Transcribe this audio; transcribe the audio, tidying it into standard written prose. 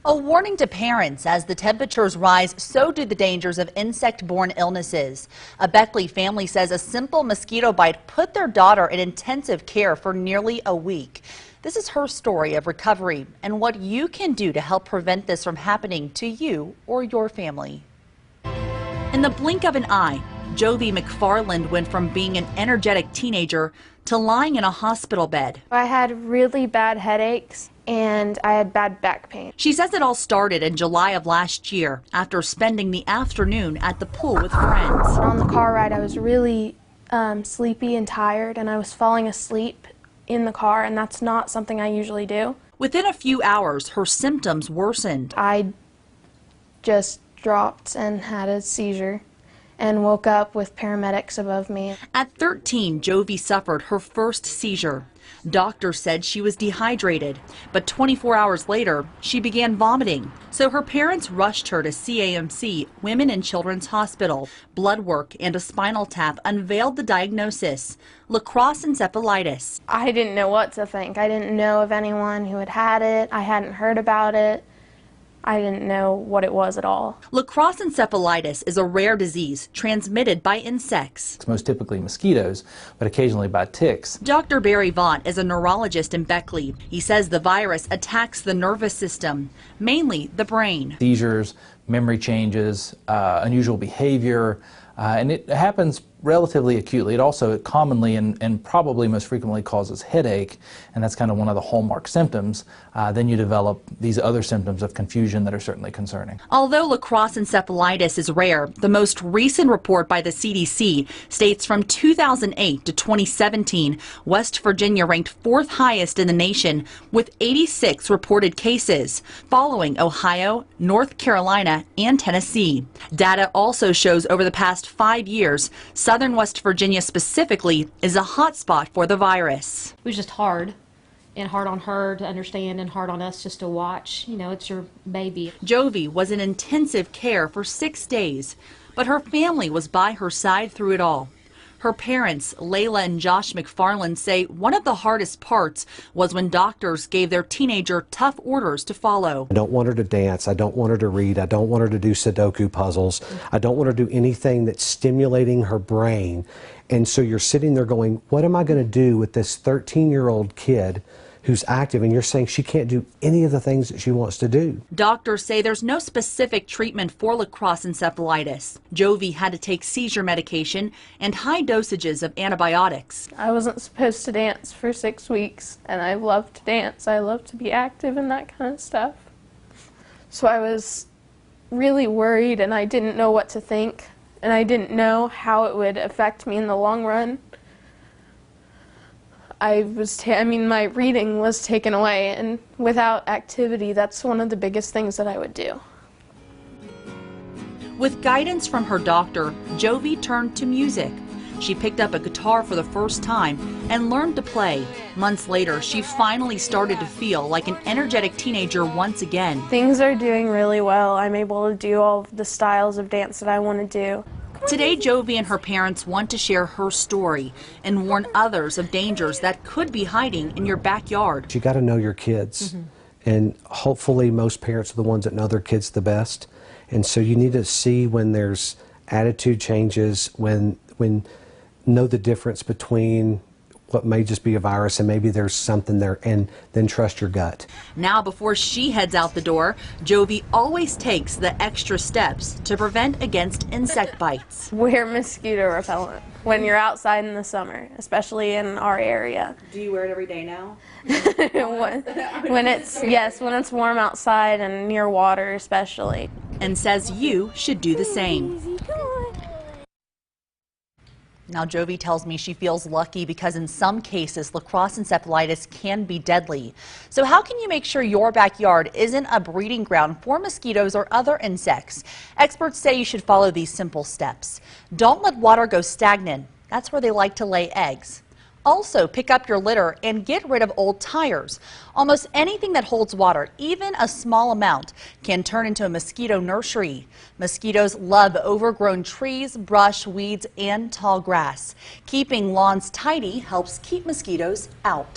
A warning to parents: as the temperatures rise, so do the dangers of insect-borne illnesses. A Beckley family says a simple mosquito bite put their daughter in intensive care for nearly a week. This is her story of recovery and what you can do to help prevent this from happening to you or your family. In the blink of an eye, Jovey McFarland went from being an energetic teenager to lying in a hospital bed. I had really bad headaches and I had bad back pain. She says it all started in July of last year after spending the afternoon at the pool with friends. On the car ride, I was really sleepy and tired, and I was falling asleep in the car, and that's not something I usually do. Within a few hours, her symptoms worsened. I just dropped and had a seizure and woke up with paramedics above me. At 13, Jovey suffered her first seizure. Doctors said she was dehydrated, but 24 hours later, she began vomiting. So her parents rushed her to CAMC, Women and Children's Hospital. Blood work and a spinal tap unveiled the diagnosis: Crosse Encephalitis. I didn't know what to think. I didn't know of anyone who had had it. I hadn't heard about it. I didn't know what it was at all. Crosse Encephalitis is a rare disease transmitted by insects. It's most typically mosquitoes, but occasionally by ticks. Dr. Barry Vaught is a neurologist in Beckley. He says the virus attacks the nervous system, mainly the brain. Seizures, memory changes, unusual behavior, and it happens relatively acutely. It commonly and probably most frequently causes headache, and that's kind of one of the hallmark symptoms. Then you develop these other symptoms of confusion that are certainly concerning. Although Crosse Encephalitis is rare, the most recent report by the CDC states from 2008 to 2017, West Virginia ranked fourth highest in the nation with 86 reported cases, following Ohio, North Carolina, and Tennessee. Data also shows over the past 5 years, Southern West Virginia specifically is a hotspot for the virus. It was just hard, and hard on her to understand and hard on us just to watch. You know, it's your baby. Jovey was in intensive care for 6 days, but her family was by her side through it all. Her parents, Layla and Josh McFarland, say one of the hardest parts was when doctors gave their teenager tough orders to follow. I don't want her to dance. I don't want her to read. I don't want her to do Sudoku puzzles. I don't want her to do anything that's stimulating her brain. And so you're sitting there going, what am I going to do with this 13-year-old kid who's active, and you're saying she can't do any of the things that she wants to do? Doctors say there's no specific treatment for Crosse Encephalitis. Jovey had to take seizure medication and high dosages of antibiotics. I wasn't supposed to dance for 6 weeks, and I love to dance. I love to be active and that kind of stuff. So I was really worried, and I didn't know what to think, and I didn't know how it would affect me in the long run. My reading was taken away, and without activity, that's one of the biggest things that I would do. With guidance from her doctor, Jovey turned to music. She picked up a guitar for the first time and learned to play. Months later, she finally started to feel like an energetic teenager once again. Things are doing really well. I'm able to do all of the styles of dance that I want to do. Today, Jovey and her parents want to share her story and warn others of dangers that could be hiding in your backyard. You got to know your kids, and hopefully most parents are the ones that know their kids the best. And so you need to see when there's attitude changes, when know the difference between what may just be a virus and maybe there's something there, and then trust your gut. Now, before she heads out the door, Jovey always takes the extra steps to prevent against insect bites. Wear mosquito repellent when you're outside in the summer, especially in our area. Do you wear it every day now? when it's warm outside and near water especially. And says you should do the same. Now, Jovey tells me she feels lucky because in some cases, Crosse Encephalitis can be deadly. So how can you make sure your backyard isn't a breeding ground for mosquitoes or other insects? Experts say you should follow these simple steps. Don't let water go stagnant. That's where they like to lay eggs. Also, pick up your litter and get rid of old tires. Almost anything that holds water, even a small amount, can turn into a mosquito nursery. Mosquitoes love overgrown trees, brush, weeds, and tall grass. Keeping lawns tidy helps keep mosquitoes out.